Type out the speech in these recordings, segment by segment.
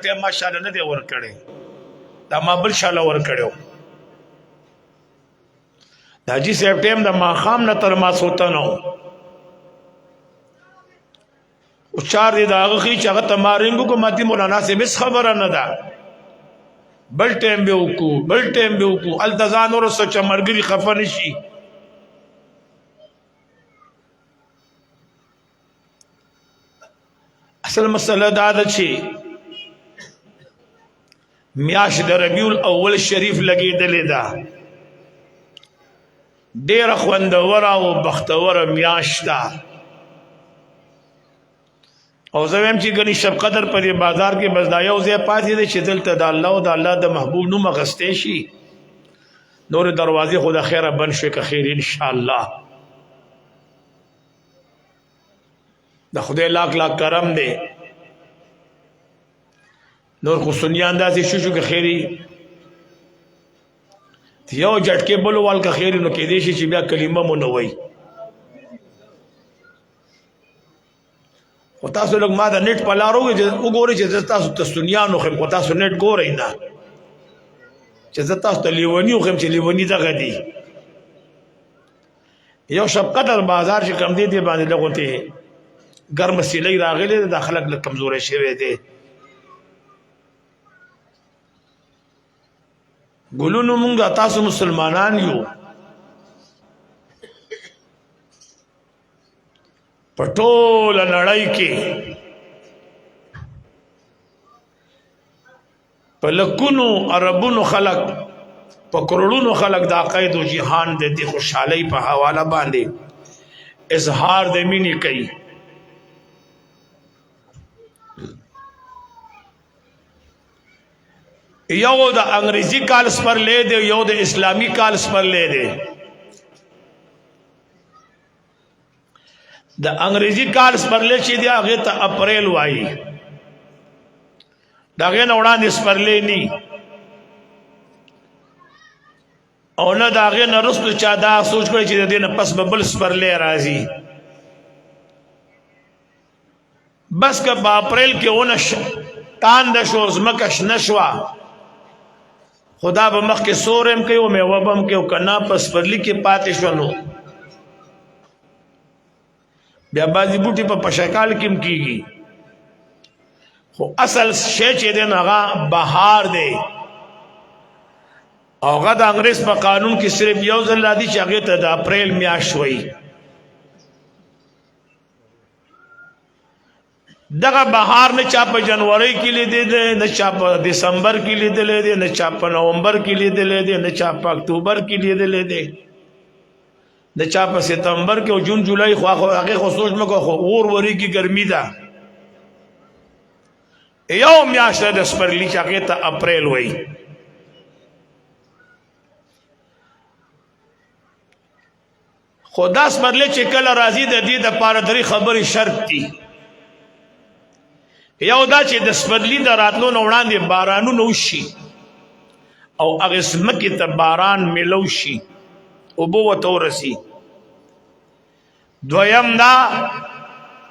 ټیم ماشاءالله نه دی ور کړی دا ما بل شاله ور کړو دا جی صاحب ټیم د ماخام نه تر ما سوتنو او چار دی دا هغه چې هغه تمارینګو کو ماتي مولانا سے مس خبره نه ده بل ټیم به وکړو التزان اور سوچ مرګري خفه نشي اصل مسله دا ده چې میاش د ربیع الاول شریف لګیدلې ده ډېر خوندور او بختور میاش ده او زه ویم چې ګنې شب قدر په دې بازار کې بس دا یو ځای پاتې دی چې دلته د الله او د الله د محبوب نوم اخیستی شي نور دروازې خو د خیره بند شوې که خیر انشاءالله د خدای لاک لاک کرم دی نور خو سنیان داسې شو که خیری یو جټکې بلو وال که خیری نو کېدی شي چې بیا کلمه مو نه وایي خو تاسو لږ ما د نیټ په لار وګورئ چې زه تاسو ته سنیان وښیم خو تاسو نیټ ګورئ نه چې زه تاسو ته لیوني وښیم چې لیوني دغه دي یو شب قدر بازار چې کم دی دی باندې لغونتې ګرمه سیلۍ راغلې ده دا خلک لږ کمزوری شوی دی ګلونو مونږ تاسو مسلمانان یو په ټوله نړۍ کې په لکونو عربونو خلک په کروڑونو خلک د عقاید و جهان د دې خوشحالۍ په حواله باندې اظهار د مینې کوي یو د انګریزي کالس پر لے دے یو د اسلامی کالس پر لے دے د انګریزي کالس پر لے چې دی هغه ته اپریل وایي داغه نه وړاندې سپرلې ني او نه داغه نه رسو چا دا سوچ کړی چې د دې نه پس بل سپرلې راځي بس که په اپریل کې ونش تان د شو زمکش نشوا خدا به مخ کې سورم کوي او میوه بم کې او کنا پس پرلی کې پاتې شونو بیا بازی بوټي په پشکال کې کیږي خو اصل شی چې دی هغه بهار دی او هغه د انګریز په قانون کې صرف یو ځل راځي چې هغه ته د اپریل میاشت وایي دغه بهار نه چا په جنوري کې لیدل دي نه چا په دسمبر کې لیدل دي نه چا په نومبر کې لیدل دي نه چا په اکتوبر کې لیدل دي نه چا په ستمبر کې او جون جولای خو هغه خصوص مکو خو اور وری کې ګرمي ده یو میاشت د سپرلی چې هغه ته اپریل وایي خدا سپرلی چې کله راځي د دې د پاره درې خبرې شرط دي یو دا چې د سپرلی د راتلو نه وړاندې بارانونه وشي او هغه ځمکې ته باران میلو شي اوبه ورته ورسي دویم دا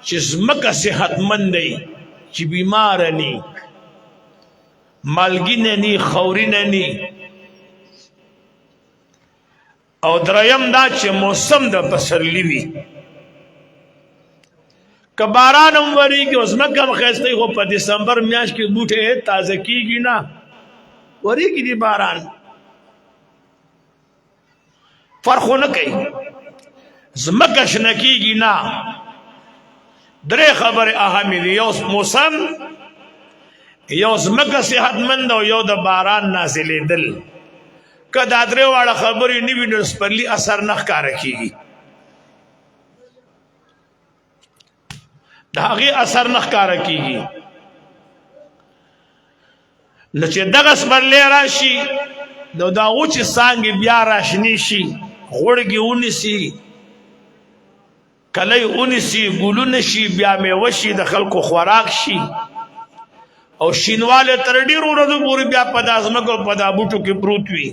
چې ځمکه صحتمند دی چې بیمار نه مالګین نه خورین نه او دریم دا چې موسم د پسرلی وي که باران هم وریږي او ځمکه هم ښایسته خو په دسمبر میاشت کې بوټي تازه کیږي نه وریږي دی باران فرق نه کوي ځمکه شنه کیږي نه درې خبرې اهمې دي یو موسم یو ځمکه صحتمند او یو د باران نازلېدل که دا درې واړه خبرې نه وي نو سپرلي اثر نه ښکاره کیږي د هغې اثر نه ښکاره کیږي نو چې دغه سپرلی راشي نو دا وچې څانګې بیا راشنې شي غوړګې ونیسي کلی ونیسي ګلونه شي بیا میوه شي د خلکو خوراک شي او شینواله تر ډېرو ورځو پورې بیا په دا ځمکو په دا بوټو کې پروت وي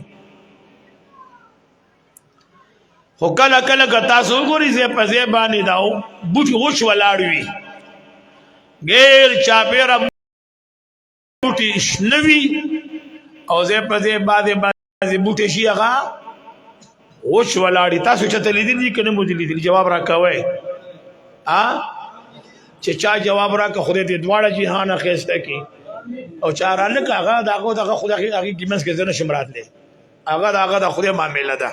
خو کله کله که تاسو وګورئ ځای په ځای باندې دا بوټي وچ ولاړ وي غیر چاپیره بوټي شنه وي او ځای په ځای بعضې بوټي شي هغه وچ ولاړي. تاسو چاته لیدلي که نه مو دي لیدلي؟ جواب راکوئ. چې چا جواب راکړه خدای دې دواړه جهانه ښایسته کړي او چا را نه کړه هغه د هغه خدای هغې کې منځ کې زه نشم راتلی. هغه د هغه د خدای معامله ده.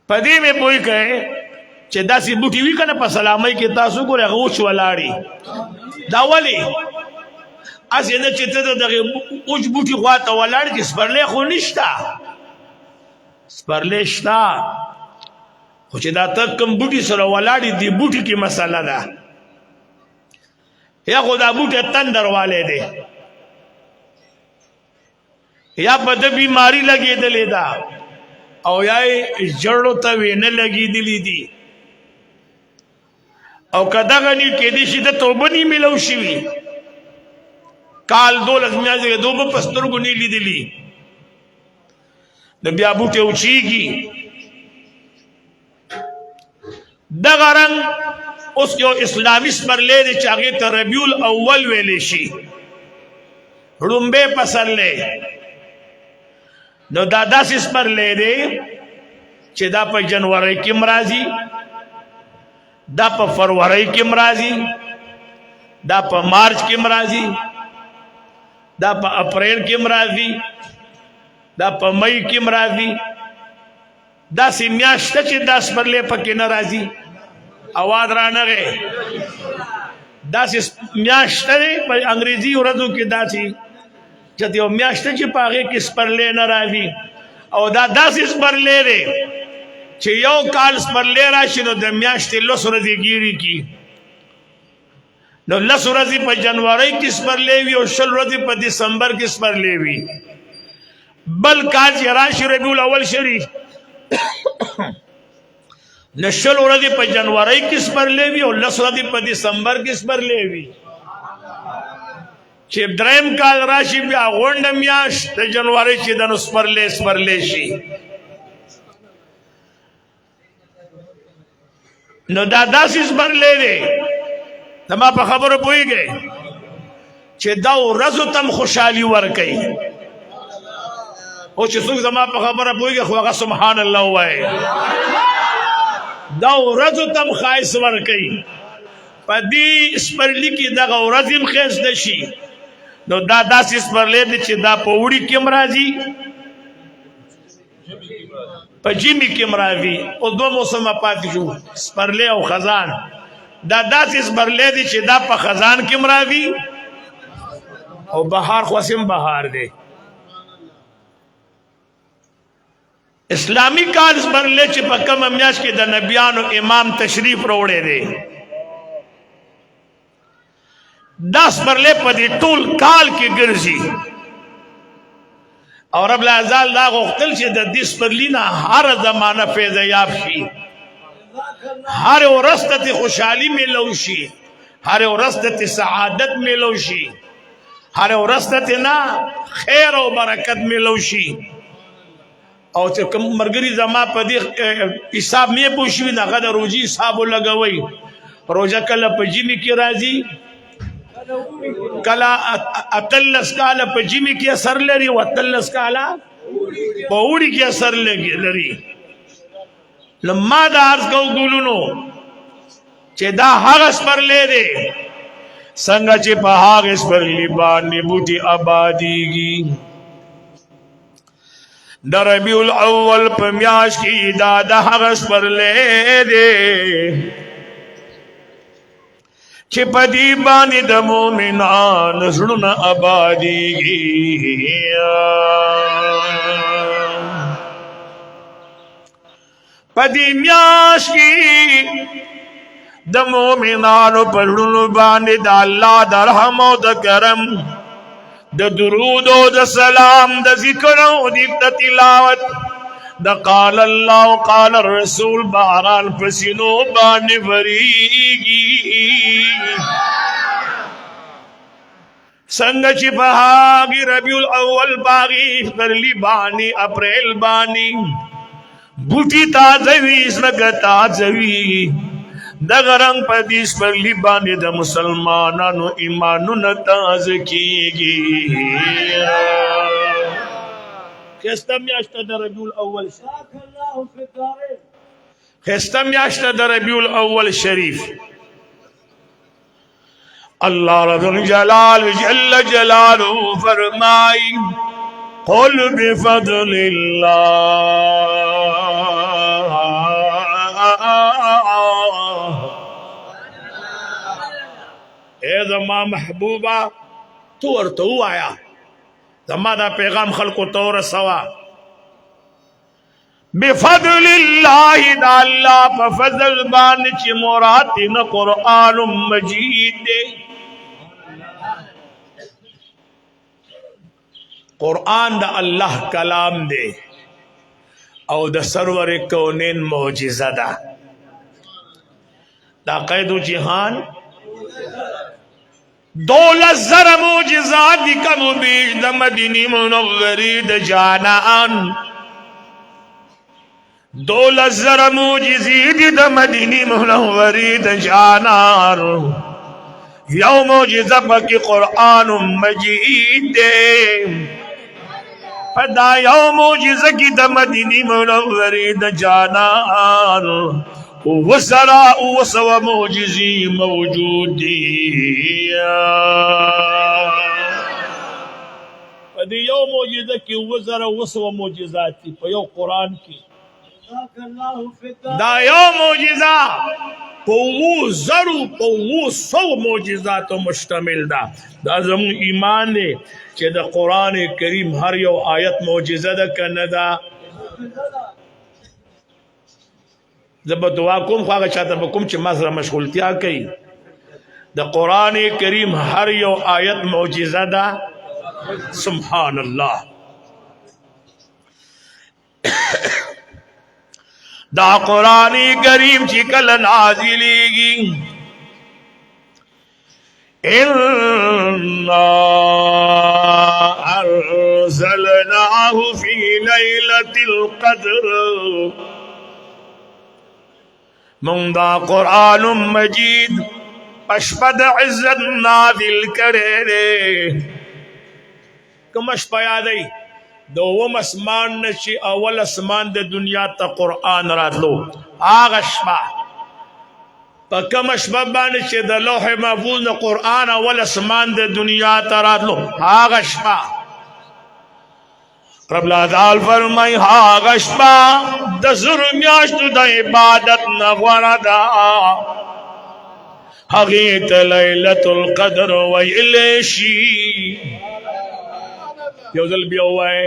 په دې مې پوه کړئ چې داسې بوټي وي که نه په سلامۍ کې تاسو ګورئ هغه وچ ولاړي. دا ولې؟ هسې نه چې ته د دغې وچ بوټي خوا ته ولاړ چې سپرلی خو نشته. سپرلی شته خو چې دا ته کوم بوټي سره ولاړې دي بوټي کې مسله ده. یا خو دا بوټی تندر والی دی یا په ده بیماري لګېدلې ده او یا یې جړو ته وینه لګېدلې دي او که دغه نی کېدای شي د توبه نی میلو شوي کال 12 میاشتې کې دوبه په سترګو نی لیدلي نو بیا بوټی وچېږي. دغه رنګ اوس یو اسلامي سپرلی دی چې هغې ته ربیع الاول ویلی شي ړومبی پسرلی. نو دا داسې سپرلی دی چې دا په جنورۍ کې م راځي دا په فروری کې م راځي دا په مارچ کې م راځي دا په اپریل کې م راځي دا په مئی کې م راځي. داسې میاشت شته چې دا سپرلی پکې نه راځي. आवाज را نغې داسې میاشت شته دی په انګریزي ورځو کې داسې چې یو میاشت شته چې په هغې کې سپرلی نه راځي او دا داسې سپرلی دی چې یو کال سپرلی راشي نو د میاشتې 10 ورځې ګیرې کي. نو 10 ورځې په جنورۍ کې سپرلی وي او 20 ورځې په دسمبر کې سپرلی وي. بل کال چې راشي ربیع الاول شریف نو 20 ورځې په جنورۍ کې سپرلی وي او 10 ورځې په دسمبر کې سپرلی وي. چې دریم کال راشي بیا غونډه میاشت د جنورۍ چې د نو سپرلی شي. نو دا داسې سپرلی دی زما په خبرو پوهېږئ چې دا ورځو ته م خوشحالي ورکوي. او چې څوک زما په خبره پوهېږي خو هغه سبحان الله ووایي. دا ورځو ته م ښایست ورکوي. په دې سپرلي کې دغه ورځې م ښایسته شي. نو دا داسې سپرلی دی چې دا په اوړي کې م راځي په ژمي کې م راځي. او 2 موسمه پاتې شو سپرلی او خزان. دا داسې سپرلی دی چې دا په خزان کې م راځي او بهار خو هسې م بهار دی. اسلامی کال سپرلی چې په کومه میاشت کې د نبیانو امام تشریف راوړی دی دا سپرلی په دې ټول کال کې ګرځي او رب العزال دا غوښتل چې د دې سپرلي نه هره زمانه فیض یاب شي. هر ورځ ته خوشحالي میلو شي هر ورځ ته سعادت میلو شي هر ورځ ته نه خیر او برکت میلو شي. او چې کوم مرګري زما په دې حساب مې پوه شوي نه هغه د روژې حساب ولګوئ. روژه کله په ژمي کې راځي کله 18 کاله په ژمي کې اثر لري او 18 کاله په اوړي کې اثر لري. لما دا عرض کو ګولونو چې دا هغه سپرلی دی څنګه چې په هغه سپرلي باندې بوټي آبادیږي. د ربیع الاول په میاشت کې دا د هغه سپرلی دی چې په دې باندې د مؤمنانو زړونه آبادیږي. په دې میاشت کې د مؤمنانو په زړونو باندې د الله د رحم او د کرم د درود او د سلام د ذکر او د تلاوت د قال الله قال الرسول باران پسینو باندې وریږي. څنګه چې په هغې ربیع الاول باغې سپرلي باندې اپریل باندې بوټي تازه وي زړه تازه وي دغه رنګ په دې سپرلي باندې د مسلمانانو ایمانونه تازه کیږي. خسته میاشت د ربیع الاول خسته میاشت د ربیع الاول شریف. اللہ رب الجلال جل جلالہ فرمائی قل بفضل اللہ اے زما محبوبہ تو ورته آیا زما دا پیغام خلقو تو رسوا بفضل اللہ دا اللہ پا فضل بان چی مراتن قرآن مجید دے. قرآن دا اللہ کلام دے او دا سرور کونین معجزہ دا. دا قید و جہان 12,000 معجزات دی کم و بیش دا مدینی منوری دا جانان. 12,000 معجزی دی دا مدینی منوری دا جانان. یو معجزہ پاکی قرآن مجید دے. پدا یو معجزہ کی دا مدینی منوری دا جانان. وسرا وسو معجزی موجود دی. پدا یو معجزہ کی وسرا وسو معجزات تی پا یو قرآن کی. دا یو معجزہ پو سو معجزات مشتمل دا. دا زمون ایمان دے کہ دا قرآن کریم ہر یو آیت معجزہ دا کندا. زب دعا کوم خواہ چاہتا بکم چی مازر مشغولتیا کئی. دا قرآن کریم ہر یو آیت معجزہ دا. سبحان اللہ. دا قرآن کریم چی کل نازلی گی اِنَّا أَرْسَلْنَاهُ فِي لَيْلَةِ الْقَدْرِ. من دا قرآن مجید اشپد عزت نازل کرے رے. کم اشپا یادئی دوم اسمان نشی اول اسمان د دنیا تا قرآن راتلو آغا شپا پا کم اشپا بانشی د لوح محفوظ د قرآن اول اسمان د دنیا تا راتلو آغا شپا. رب العزال فرمائی آغا شپا د زر میاشتو د عبادت نغوردا حقیت لیلت القدر ویلیشی. یوزل بیوائے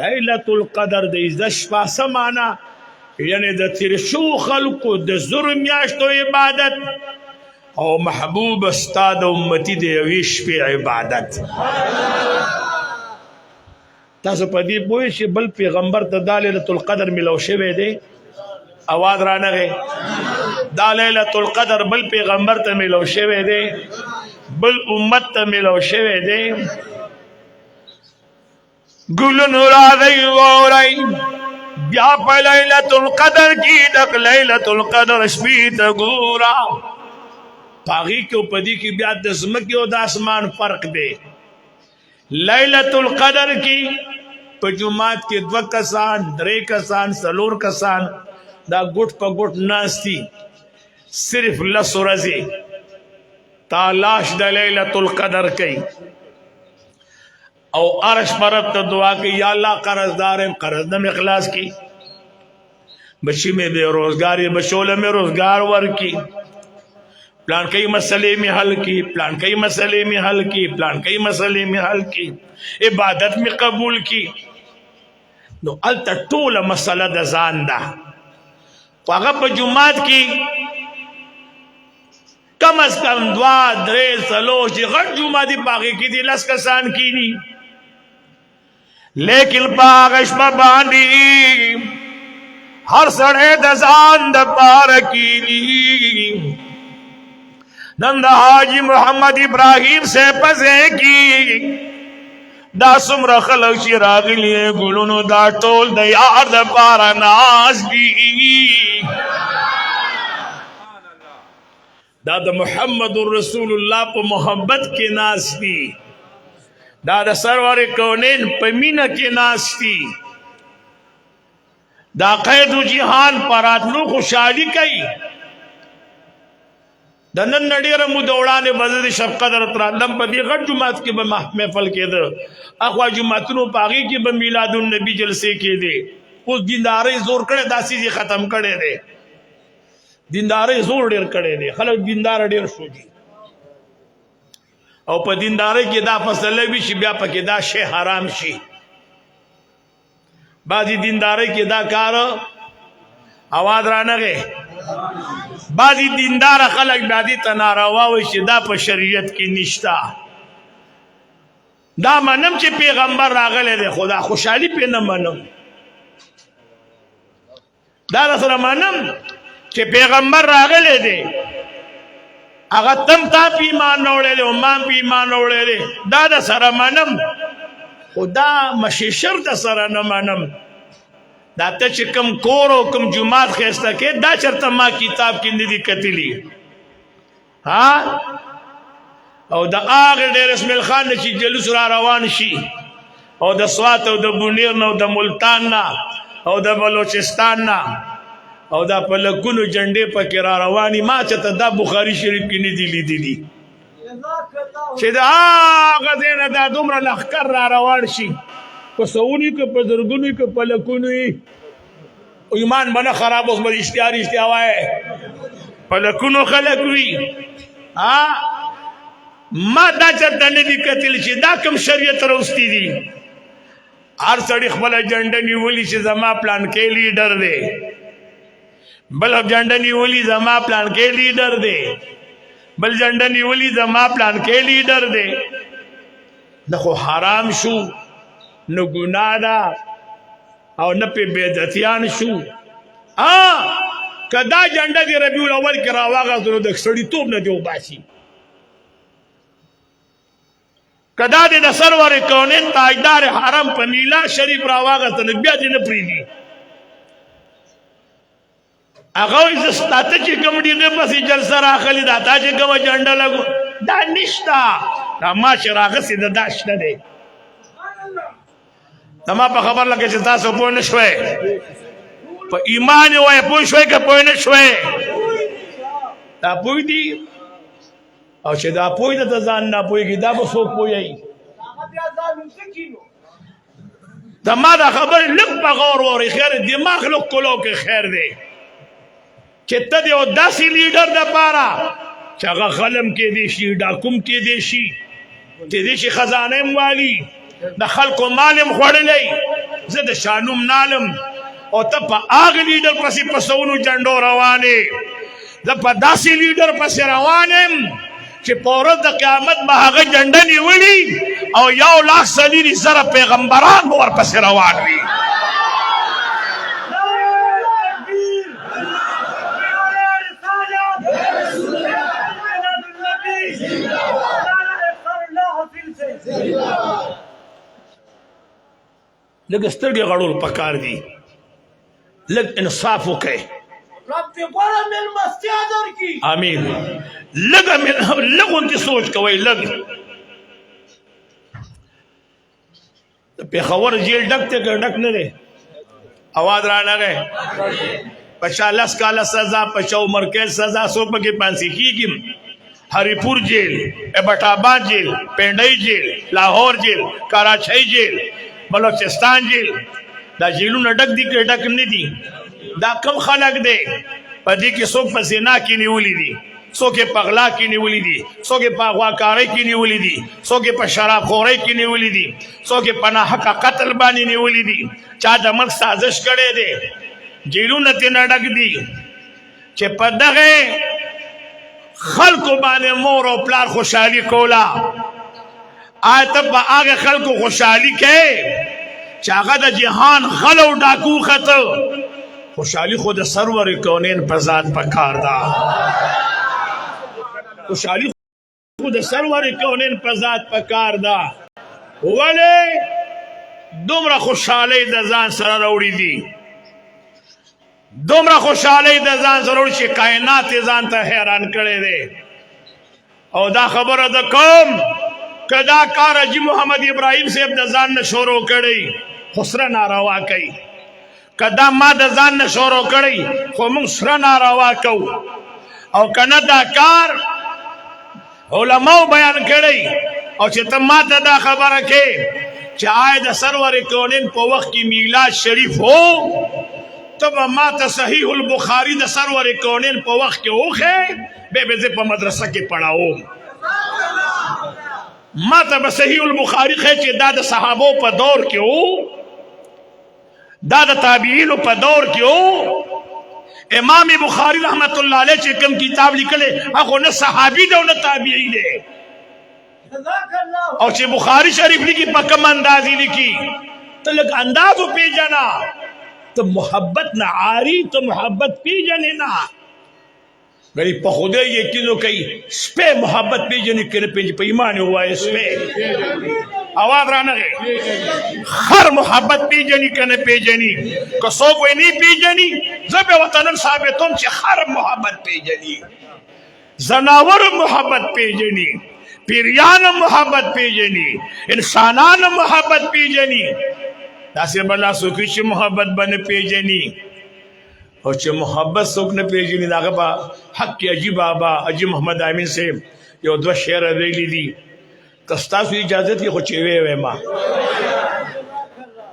لیلت القدر د عزت شپا سمانا یعنی د ترشو خلقو د زر میاشتو عبادت او محبوب استاد امتی د یویش پی عبادت. تاسو پا دی پویشی بل پیغمبر تا دا لیلت القدر ملو شوے دے آواز رانگے. دا لیلت القدر بل پیغمبر تا ملو شوے دے بل امت تا ملو شوے دے. گلن راضی وورائی بیا پا لیلت القدر کی دک لیلت القدر شپیت گورا پاگی کیوں پدی کی بیا دزمکی و داسمان فرق دے. لیلت القدر کی پا جماعت کی 2 کسان 3 کسان 4 کسان دا گٹ پا گٹ ناستی صرف لس رزی تالاش دا لیلت القدر کی او عرش پرت تا دعا کی یا اللہ قرض داریں قرض نم اخلاص کی بچی میں بے روزگاری بچولے میں روزگار ور کی پلان کئی مسئلے میں حل کی پلان کئی مسئلے میں حل کی پلان کئی مسئلے میں حل کی عبادت میں قبول کی. نو التا طول مسئلہ دا زان دا فاغب جماعت کی کم از کم 2 3 4 چی غٹ جماعتی باقی کی دی 10 کسان کی نی. لیکن باغش باندی ہر سڑے دا زان دا پارکی نی. نند حاجی محمد ابراہیم سے پزے کی دا سمر خلق چی راغلی گلونو دا ٹول دا یار دا پارا ناز دی. دا د محمد رسول الله په محبت کې ناس دي، دا د سرور کونین په مینه کې ناس دي، دا قید جهان پر راتلو خوشحالي کوي. د نن ډېره موده وړاندې به زه د شب قدر ترالم په دې غټ جومات کې به محفل کېده، اخوا جوماتونو په هغې کې به میلاد النبي جلسې کېدې. اوس دیندارۍ زور کړی، دا څیز یې ختم کړی دی. دیندارۍ زور ډېر کړی دی، خلک دینداره ډېر شو دي، او په دیندارۍ کې دا فیصله وي چې بیا پکې دا شی حرام شي. بعضې دیندارۍ کې دا کار اواز رانغی، بعضې دینداره خلک بیا دې ته ناروا وایي چې دا په شریعت کې نشته. دا منم چې پیغمبر راغلی دی، خو دا خوشحالي پې نه منم. دا درسره منم چې پیغمبر راغلی دی، هغه تم تا په ایمان نه وړی دی او ما په ایمان نه وړی دی، دا د سره منم، خو دا مشیشر د سره نه منم. دا ته چې کوم کور او کوم جومات ښایسته کې، دا چېرته ما کتاب کې نه دي کتلي. ها او د هغې ډېر اسماعیل خان نه چې جلوس را روان شي، او د سوات او د بونیر نه او د ملتان نه او د بلوچستان نه او دا په لکونو جنډې پکې را رواني، ما چې ته دا بخاري شریف کې نه دي لیدلي چې د هغه ځای نه دا دومره لښکر را روان شي، په سوونو که په زرګونو که په لکونو یې ایمان به نه خراب اوس به اشتیا وایې په لکونو خلک وي. ما دا چېرته نه دي کتلي چې دا کوم شریعت راوستي دي. هر سړي خپله جنډه نیولي چې زما پلانکی لیډر دی، بل جنډه نیولي زما پلانکی لیډر دی، بل جنډه نیولي زما پلانکی لیډر دی. نه خو حرام شو، نه ګناه ده، او نه پې بدعتیان شو. که دا جنډه د ربیع الاول کې راواغېستو نو د سړیتوب نه دې وباسي. که دا دې د سرور کونین تاجدار حرم په میلاد شریف راواغېسته نو بیا دې نه پرېږدي. هغه وایي زه ستا ته چې کوم ډېرې پسې جلسه راغلې ده، تا چې کومه جنډه لګو دا نشته، دا ما چې راغسې ده دا شته دی. زما په خبر لکه چې تاسو پوه نه شوئ، په ایمان یې وایه پوه شوئ که پوه نه شوئ؟ دا پوه دي، او چې دا پوه ده ته ځان نه پوهېږي، دا به څوک پوهوي؟ زما دا خبرې لږ په غور واورئ، خیر دماغ لږ کلو کې خیر دی چې ته د یو داسې لیډر دپاره چې هغه غلم کېدی شي، ډاکوم کېدی شي، کېدی شي خزانه یم والي، د خلکو مال یم خوړلی، زه د شانوم نالم، او ته په هغه لیډر پسې په سونو جنډو روان یې. زه په داسې لیډر پسې روان یم چې په ورځ د قیامت به هغه جنډه نیولي او 1,40,000 پیغمبران به ورپسې روان وي. لږ سترګې غړول پکار دي، لږ انصاف وکړئ. امین. لږ غوندې سوچ کوئ، لږ. پېښور جیل ډک دی که ډک نه دی؟ اواز رانغی. په چا 10 کاله سزا، په چا عمر قید سزا، څوک پکې پانسي کېږي. हरिपुर जेल, एबटाबाद जेल, पेंडई जेल, लाहौर जेल, कराची जेल, बलोचिस्तान जेल, दा जेलून डक दी के डक नहीं दी. दा कम खलक दे पदी के सोक पर जिना की निवली दी, सो के पगला की निवली दी, सो के पागवाकारी की निवली दी, सो के पर शराबखोरी की निवली दी, सो के पनाह का कत्ल बानी निवली दी. चा दमक साजिश करे दे जेलून तीन डक दी चे पदगे खल्को बाने मोर और प्लार खुशहाली कोला आए तब आगे खल्को खुशहाली के चागद जहान खलो डाकू खत खुशहाली खुद सरवर कौनेन प्रजात पकारदा, खुशहाली खुद सरवर कौनेन प्रजात पकारदा. वले दुमरा खुशहाली दजान सरा रौड़ी दी دومره خوشحالۍ د ځان سره چې کائنات یې ځان ته حیران کړی دی او دا خبره د کوم که دا کار حاجي محمد ابراهیم صاحب د ځان نه شروع کړی خو سره ناروا کوي که دا ما د ځان نه شروع کړی خو موږ سره ناروا کوو او که نه دا کار علماو بیان کړی او چې ته ما ته دا خبره کې چې آیا د سرور کونین په وخت کې میلاد شریف هو ته به ما ته صحیح البخاري د سرور کونین په وخت کې وښې بیا به زه په مدرسه کې پڑھاوم ما ته به صحیح البخاري ښې چې دا د صحابو په دور کې وو دا د تابعینو په دور کې وو امام بخاری رحمت الله علیه چې کوم کتاب لیکلی هغه نه صحابي دی او نه تابعي دی او چې بخاری شریف لیکي په کوم انداز یې لیکي ته لږ انداز وپېژنه ته محبت نه عاري ته محبت پیژنې نه غریب په خدای یقین وکړي سپی محبت پیژنې که نه پیژنې په ایمان یې ووایه سپی اواز رانغی خر محبت پیژنې که نه پیژنې که څوک وایي نه پیژنې زه به ورته نن ثابتوم چې خر محبت پیژنې زناور محبت پیژنې پیریان محبت پیژنې انسانان محبت پیژنې داسې بلا څوک چې محبت به نه پیژني او چې محبت څوک نه پیژني د هغه په حق کې حاجي بابا حاجي محمد امین صاحب یو دوه شعر ویلي دي که ستاسو اجازت وي خو چې ویې وایم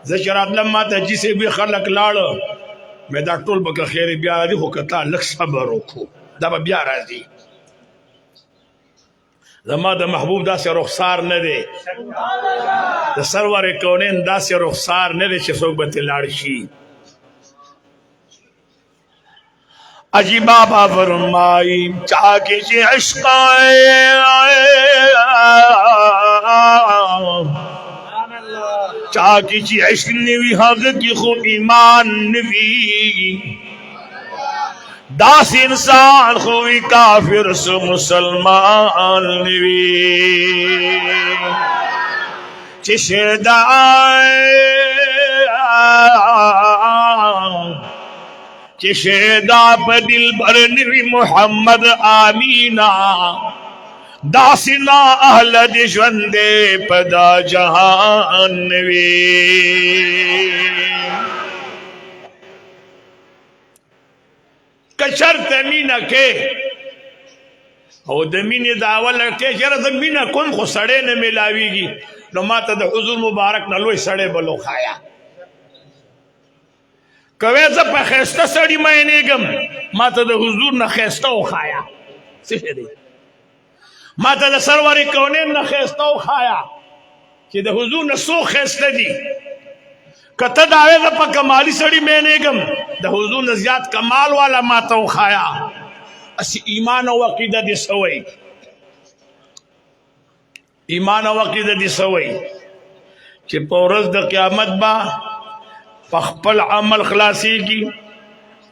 زه چې راتلم ما ته حاجي صاحب خلک لاړه مې دا ټول به که خیر بیا راځي خو که تا لږ صبر وکړو دا به بیا راځي زما د محبوب داسې رخسار نه دی د سرور کونین داسې رخسار نه دی چې څوک به ترې لاړ شي حاجی بابا فرمائی چاہے چې عشق چاہے چې عشق نوی حق کی خو ایمان نوی داس انسان خوی کافر سو مسلمان نوی چشدہ چشدہ پا دل بر نوی محمد آمینہ داسنا اہل دشوند پدا جہان نوی کچرت مینہ کے او د مینې دعوه لټې چې زه مینه کوم خو سړی نه میلاویږي نو ما ته د حضور مبارک نه لوی سړی بل وښایه که وی زه په ښایسته سړي مینېږم ما ته د حضور نه ښایسته وښایه څه شی دی ما ته د سرور کونین نه ښایسته وښایه چې د حضور نه څو ښایسته دي که ته دا وی زه په کمالي سړي مینېږم د حضور نه زیات کمال والا ما ته وښایه اسی ایمان او عقیده دې سوی ایمان او عقیده دې سوی چې په ورځ د قیامت با په خپل عمل خلاصيږي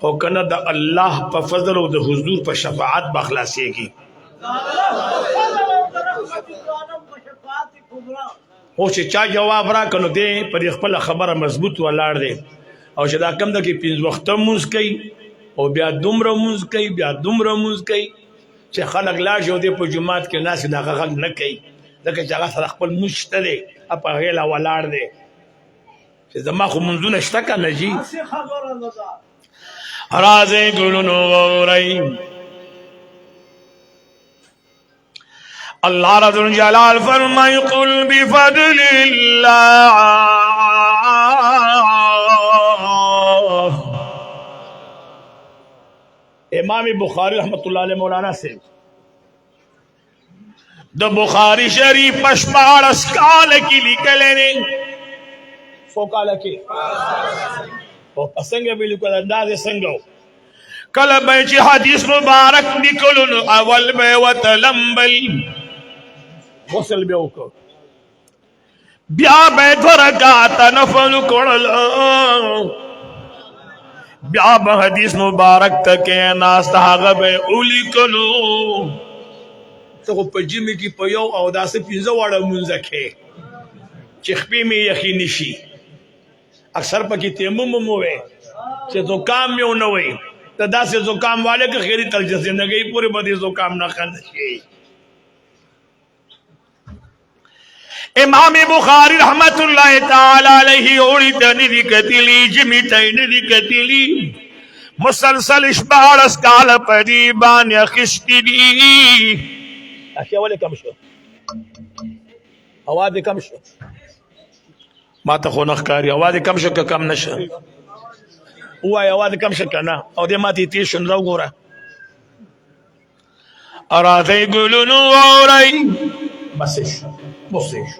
او کنه د الله په فضل او د حضور په شفاعت به خلاصيږي او چې چا جواب را کنو دې پر خپل خبره مضبوط ولاړ دی او چې دا کم د کې 5 وخت مونږ کوي او بیا دومره مونږ کوي بیا دومره مونږ کوي چې خلک لاړ شي او دې په جومات کې ناس دغه غږ نه کوي ځکه چې هغه سره خپل مونځ شته دی په هغې لا ولاړ دی چې زما خو مونځونه شته که نه جي رازې ګلونو واورئ اللہ رب الجلال فرمائے قل بفضل اللہ امام بخاری رحمت اللہ علیہ مولانا سے دا بخاری شریف پشپارس کال کی لکلے نے سو کال کی پسنگ بھی لکل انداز سنگو کل بیچی حدیث مبارک نکلن اول بے وطلمبل غسل بے اوکو بیا بیت ورکاتا نفل کڑل بیا با حدیث مبارک تکے ناستا غبے اولی کلو تو پا جمی کی پیو او دا سے پینزا وارا منزکے چخپی میں یقینی شی اکثر پا کی تیمم موے چې زکام یو نه وي ته داسې زکام والے که خیری تل زندګۍ پورې به دې زکام نه ښه شي. امام بخاری رحمت اللہ تعالی علیہ اوڑی تنی دی کتیلی جمی تین دی کتیلی مسلسل اشبارس کال پدی بان خشتی دی. اشیاء والے کم شو آواز کم شو ما تا خو نخکاری آواز کم شو که کم نشو اوای آواز کم شو که نا او دی ما تی تیشن رو گورا ارادی گلونو آوری بسش بسش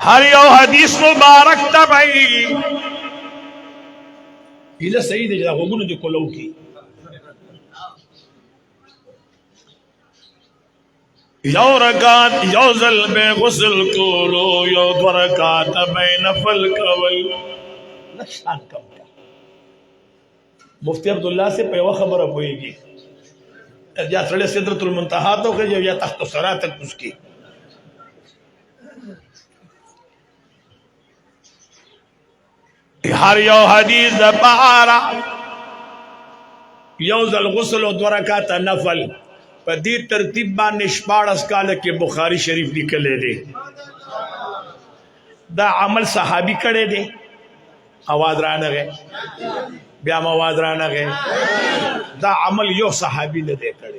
ہر یو حدیث مبارک تبعی ایلہ صحیح دے جدا غوگونو دی کلو کی یو رکات یو ذل بے غسل کولو یو دو رکات بے نفل کول نشان کم کا. مفتی عبداللہ سے پیوہ خبر ہوئی گی یا سڑے صدرت المنتہا تو کہ یا تخت و سرا تک اس کی ہر یو حدیث دا پارا یو ذل غسل و دو رکات نفل پا دی ترتیب بان شپاڑس کالا کے بخاری شریف نکلے دے. دا عمل صحابی کڑے دے آواز رانا گئے بیام آواز رانا گئے دا عمل یو صحابی نے دے کڑے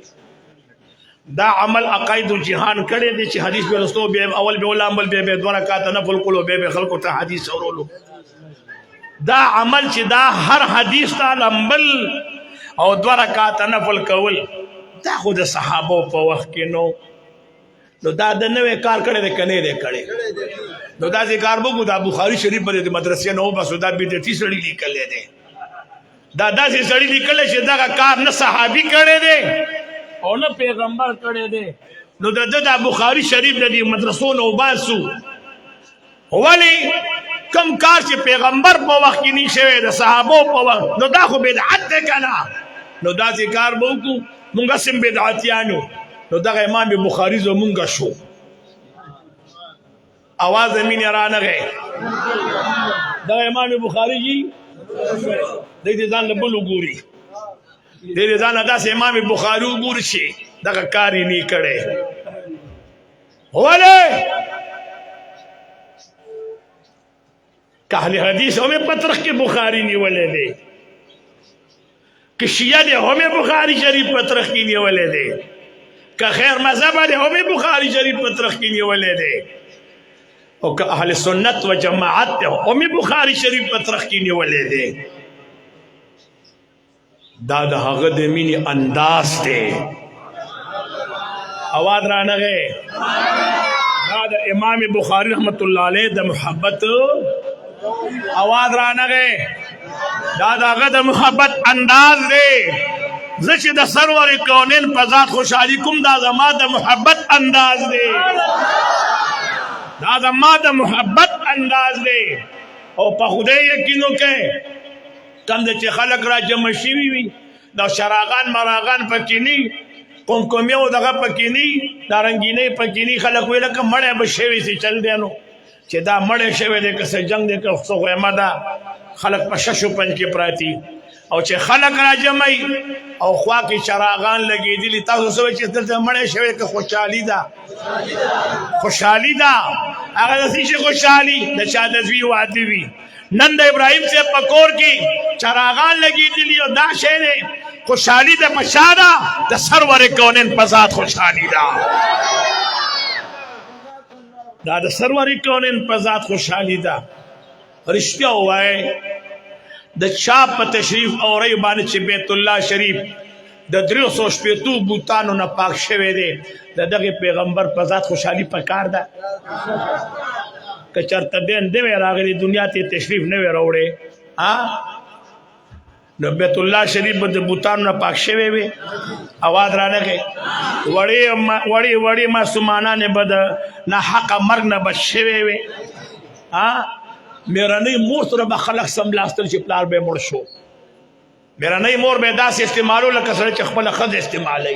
دا عمل عقائد و جہان کڑے دے چی حدیث بے رستو بے اول بے اولا عمل بے دو رکات نفل کلو بے خلقو تا حدیث سورولو دا عمل چی دا ہر حدیث تا لمبل او دو رکات نفل کول دا خود صحابو پا وقت کے نو دا نوے کار کڑے دے کنے دے کڑے دا ذکر بگو دا بخاری شریف پر دے مدرسے نو بسو دا بیدتی سڑی لکل دے دا سے سڑی لکل دے دا کار نہ صحابی کڑے دے اور نہ پیغمبر کڑے دے دا بخاری شریف دے مدرسوں نو باسو ولی کم کار چی پیغمبر پا وقت کی نیشوے دا صحابو پا وقت نو دا خو بدعت دے کنا نو دا ذکر بگو منگا سم بدعاتیانو نو دا امام بخاری زو منگا شو آواز زمین رانا گئے دا امام بخاری جی دیکھ زان لبلو گوری دیکھ زان دا سے امام بخاری گور شی دا کاری نہیں کڑے والے کہلی حدیث ہمیں پترخ کے بخاری نہیں والے دے کہ شیعہ دے ہمیں بخاری شریف پترخ کی نہیں والے دے کہ خیر مذہب دے ہمیں بخاری شریف پترخ کی نہیں والے دے اور کہ اہل سنت و جماعت دے ہمیں بخاری شریف پترخ کی نہیں والے دے دادا حغد مینی انداز دے آواز رانا گئے دادا امام بخاری رحمت اللہ علیہ دا محبت آواز رانا گئے دادا غد محبت انداز دے زچ دا سرور کونین پزاد خوشحالی کم دادا ما دا محبت انداز دے دادا ما دا محبت انداز دے او پا خودے یقینو کہ کم دے چی خلق را جمع شیوی وی دا شراغان مراغان پکینی کمکمیو دغا پکینی دارنگینی پکینی خلق وی لکا مڑے بشیوی سی چل دینو چی دا مڑے شیوی دے کسے جنگ دے کسو غیمہ دا خلق پا ششو پنج کے پراتی او چی خلق را جمعی او خواہ کی چراغان لگی دلی تاسو سوئی چی دلتا مڑے شوی که خوشحالی دا خوشحالی دا اگر دسی چی خوشحالی دا چا دزوی وعدی وی نند ابراہیم سے پکور کی چراغان لگی دلی او دا شیرے خوشحالی دا پشادا دا سرور کونین پزاد خوشحالی دا دا سرور کونین پزاد خوشحالی دا رشتہ ہوا ہے دا چاپ پا تشریف اور ایبانی چی بیت اللہ شریف دا 300 پیتو بوتانو نا پاک شوے دے دا دغی پیغمبر پزاد خوشحالی پکار دا کچر تدین دے ویر آگری دنیا تی تشریف نوے روڑے نو بیت اللہ شریف با دا بوتانو نا پاک شوے وے آواز رانے گئے وڑی وڑی ما سمانا نے با دا نا حق مرگ نا بچ شوے وے میرا نئی مور سر با خلق سملاستر چی پلار بے مڑ شو میرا نئی مور بے دا سے استعمالو لکا سر چی خپل خد استعمالی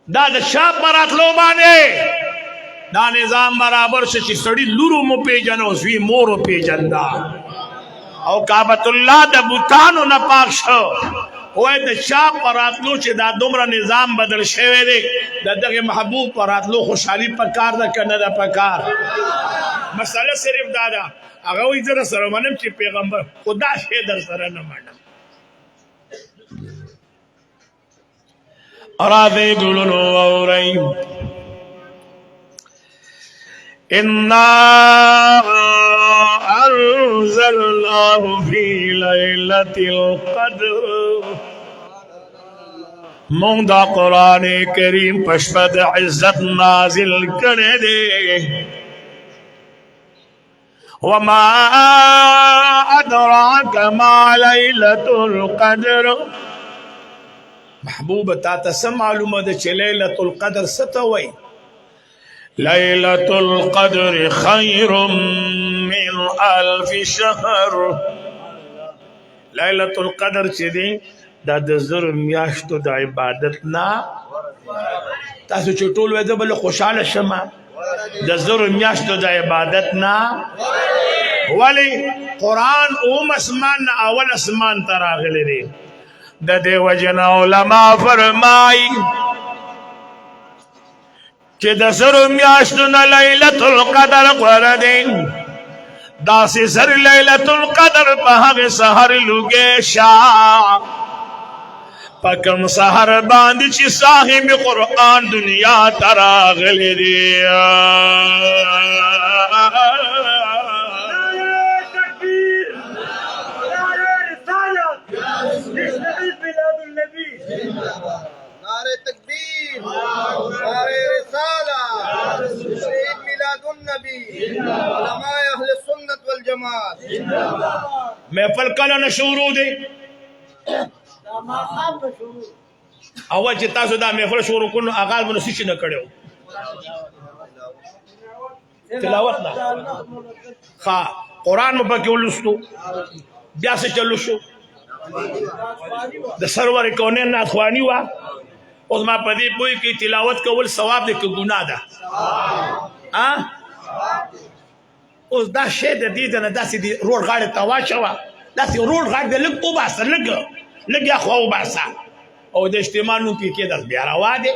دا دا شاپ برات لو بانے دا نظام برابر شي چې سړی لورو مو پیژنو زوی مورو پیژندا او کعبۃ الله د بوتانو نه پاک شو وای د چا پراتلو چې دا دومره نظام بدل شوی دی د دغه محبوب پراتلو خوشحالي پکار ده کنه ده پکار مسله صرف دا ده هغه وی زره سره منم چې پیغمبر خدا شه در سره نه منم اراده ګلونو اورای إنا أنزلناه في ليلة القدر مونږ دا قرآن کریم پشپد عزت نازل کړی دی وما أدراك ما ليلة القدر محبوب تا ته معلومه ده چې ليلة القدر څه ته وایي ليلة القدر خير من 1000 شهر ليلة القدر چې دی دا د زر میاشتو د عبادت نه تاسو چې ټول وې د بل خوشاله شمه د زر میاشتو د عبادت نه ولی قرآن اوم اسمان نه اول اسمان ته راغلی دی د دې وجه علما فرمایي چې د زر میاشتو نه لیلة القدر غوره دی داسې زر لیلة القدر په هغې سحر لوګې شه په کوم سحر باندې چې صاحب قرآن دنیا ته راغلی دی محفل کله نه شروع دی اول چې تاسو دا محفل شروع کړو آغاز مو نشي نه کړو تلاوت نه ها قرآن مو پکې ولستو بیا څه چلو شو د سرور کونین نه خواني وا اوس ما په دې پوي کې تلاوت کول ثواب دی که ګناه ده اوس دا شی د دې نه داسې دی روډ غاړې ته واچوه داسې روډ غاړې د لږ وباسه لږ یا خوا وباسه او د اجتماع نوم پې کېدل بیا روا دی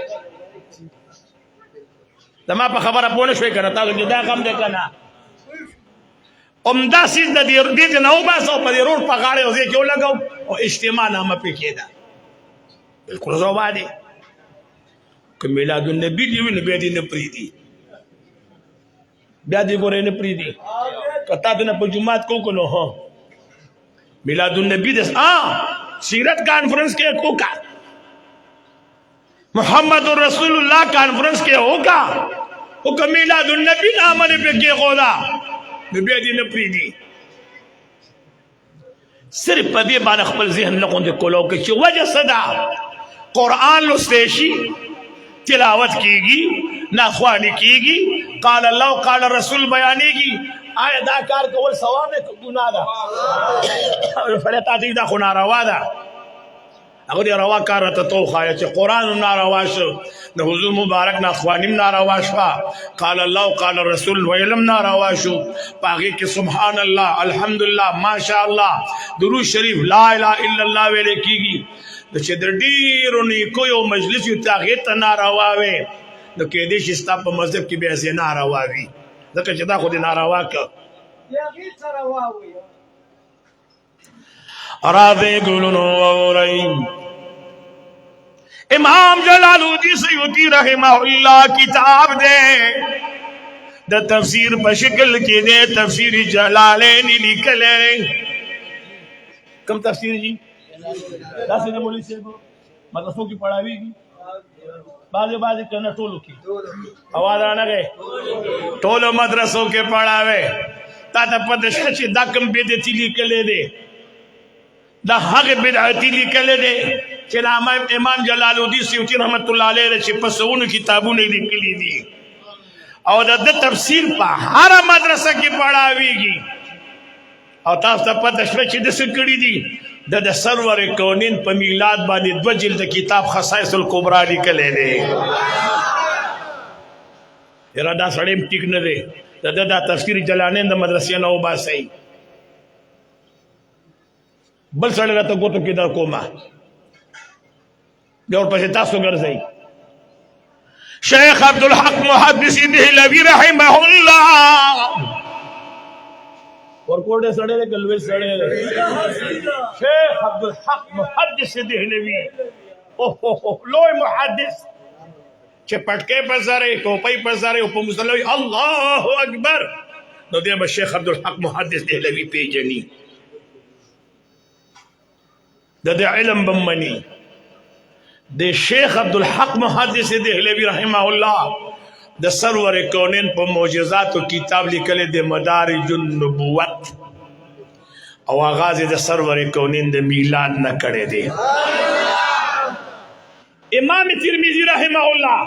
زما په خبره پوه نه شوې که نه تاسو چې دا غم دی که نه همدا څیز د دې نه وباسه او په دې روډ په غاړې او ځای کې ولګو او اجتماع نامه پې کېده بلکل روا دی که میلاد النبي دې وي نو بیا دې نه پرېږدي بیا دې ګورې نه پرېږدي که تا دې نه په جومات کو که نو ها میلاد النبی دې سیرت کانفرنس کې ہوگا محمد رسول اللہ کانفرنس کې ہوگا او که میلاد النبی نامه دې پې کېښوده نو بیا دې نه پرېږدي صرف په دې باندې خپل ذهن نه غوندې کولو کې چې وجه څه ده قرآن لوستی شي تلاوت کیږي ناخوانی کیږي قال الله قال رسول بیانېږي آیا دا کار کول ثواب دی که ګناه ده فړی تا ته دا خو ناروا ده هغه دې روا کار راته تو وښایه چې قرآن هم ناروا شو د حضور مبارک ناخواني هم ناروا شوه قال الله قال رسول ویل هم ناروا شو په هغې کې سبحان الله الحمدلله ماشاء الله درود شریف لا اله الا الله ویلی کېږي چې د ډېرو نیکو یو مجلس یو ته هغې ته ناروا وې نو کېدای شي ستا په مذهب کې بیا یې ناروا وي ځکه چې دا خو دې ناروا که راځئ ګلونو واورئ امام جلال الدین سیوطی رحمہ اللہ کتاب دے دا تفسیر په شکل کې دے تفسیر جلالین لیکلے کم تفسیر جی داسې د مولوي صاحب مدرسو کې پڑھاوی گی بعضې کرنا ټولو کې آواز رانه گئے ټولو مدرسو کې پڑھاوے تا ته پته شته چې دا کم بدعتي لیکلی دی دا هغه بدعتي لیکلی دی چې امام جلال الدین سیوطي رحمت الله علیه چې په سونو کتابونه لیکلي دي او د تفسیر په هر مدرسه کې پڑھاویږي او تاسو ته پته شته چې د څه کړي دي د سرور کونین په میلاد باندې 2 جلد کتاب خصائص الکبرى لیکلی دی इरादा सड़े टिक न दे दा तफसीर जलाने द मदरसे न बा सही बल सड़े रहता गोतो किधर कोमा और पछे तासो घर सही शेख अब्दुल हक मुहद्दिस देहलवी रहमहुल्लाह और कोड़े सड़े रे कलवे सड़े शेख अब्दुल हक मुहद्दिस देहलवी ओहो लोय मुहद्दिस che patke pasare kopai pasare upo musalli Allahu akbar no de ba Sheikh Abdul Haq muhaddis Dehlawi pejani da de ilm bamani de Sheikh Abdul Haq muhaddis Dehlawi rahimahullah da sarwar kaunain pa mu'jizat kitab likale de madarijun nubuwat aw agaz de sarwar kaunain de milad na kade de इमाम तिरमिजी रहमहुल्लाह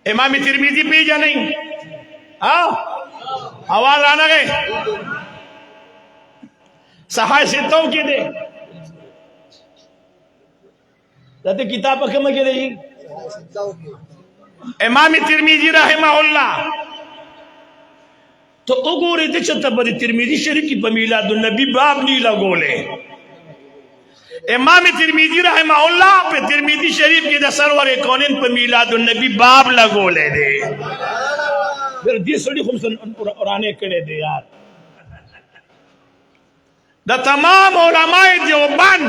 इमाम तिरमिजी पेजा नहीं हाँ आवाज आना गए सहाय सिद्धों के दे जाते किताब के मगे दे इमाम तिरमिजी रहमहुल्लाह तो उगोरे दे चतबरी तिरमिजी शरीफ की बमीलादुन नबी बाब नी लगोले इमाम तिरमिजी रहमहुल्लाह पे तिरमिजी शरीफ के दसरवर कौनिन पे मीलादुन नबी बाब लगोले दे फिर दी सड़ी खुमसन पुराने करे दे यार द तमाम उलमाए देवबंद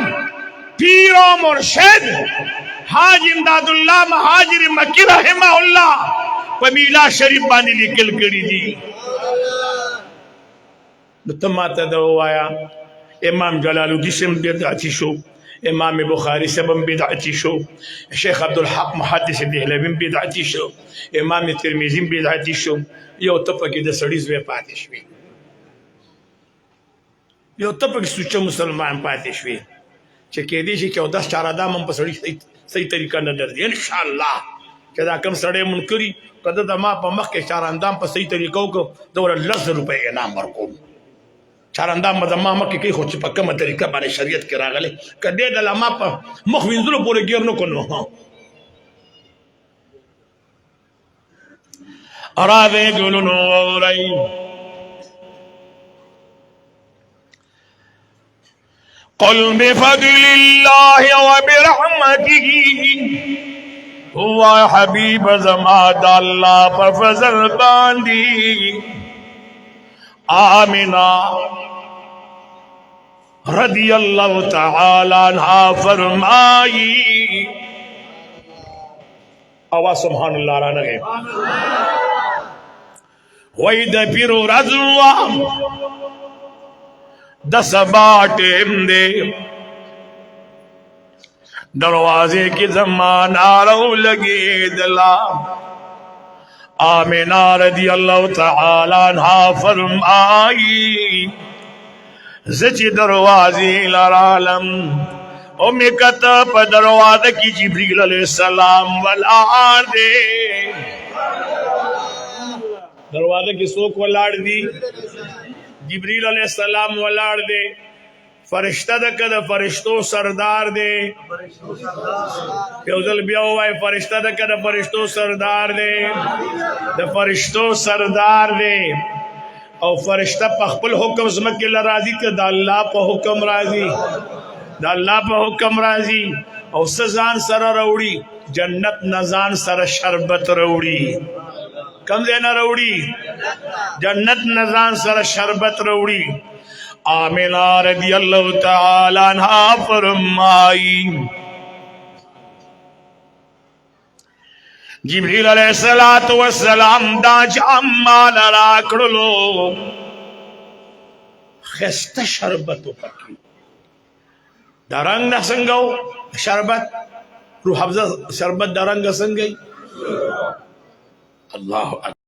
पीरो मुर्शिद हाजी इमदादुल्लाह महाजिर मक्की रहमहुल्लाह पे मीलाद शरीफ बानी लिखल करी दी तमाता दो आया इमाम जलालुद्दीन से बिदअती शो इमाम बुखारी से बिदअती शो शेख अब्दुल हक मुहद्दिस देहलवी बिदअती शो इमाम तिरमिजी बिदअती शो यो तपकी द सड़ीज वे पातिशवी यो तपकी सुच मुसलमान पातिशवी che ke di shi ke das charada man pasadi सही तरीका नजर दे इंशाअल्लाह कदा कम सड़े मुनकरी कदा दमा प मख के चारंदाम पर सही तरीकों को दौर 10 रुपए इनाम वर्को चारंदाम मदमा मख के खोच पक्का म तरीका बारे शरीयत के रागले कदे दलमा प मख विंजुलो पूरे गिरनो कोनो अरावे गुलनो औरई قل بفضل الله وبرحمته هو حبيب زماد الله بفضل باندي آمنا رضي الله تعالى عنها فرمائی آواز سبحان اللہ رانا گئے وَإِذَا پِرُ رَضُوَا دس باٹیم دے دروازے کی زمان آرہو لگے دلا آمینہ رضی اللہ تعالی عنہ فرمائی زچ دروازے لرالم امی کتب دروازہ کی جبریل علیہ السلام والآر دے دروازہ کی سوک والآر دی جبریل علیہ السلام ولاڑ دے فرشتہ دکا دا فرشتو سردار دے پیوزل بیاو آئے فرشتہ دکا دا فرشتو سردار دے دا فرشتو سردار دے او فرشتہ پخپل حکم زمکی لرازی کہ دا اللہ پا حکم رازی دا اللہ پا حکم رازی او سزان سر روڑی جنت نزان سر شربت روڑی کم دینا روڑی جنت نزان سر شربت روڑی آمینہ رضی اللہ تعالی عنہ فرمائی جبریل علیہ السلام دا جام مال راکڑلو خست شربتو پکی دا رنگ نسنگو شربت روح حفظہ شربت دا رنگ نسنگی اللہ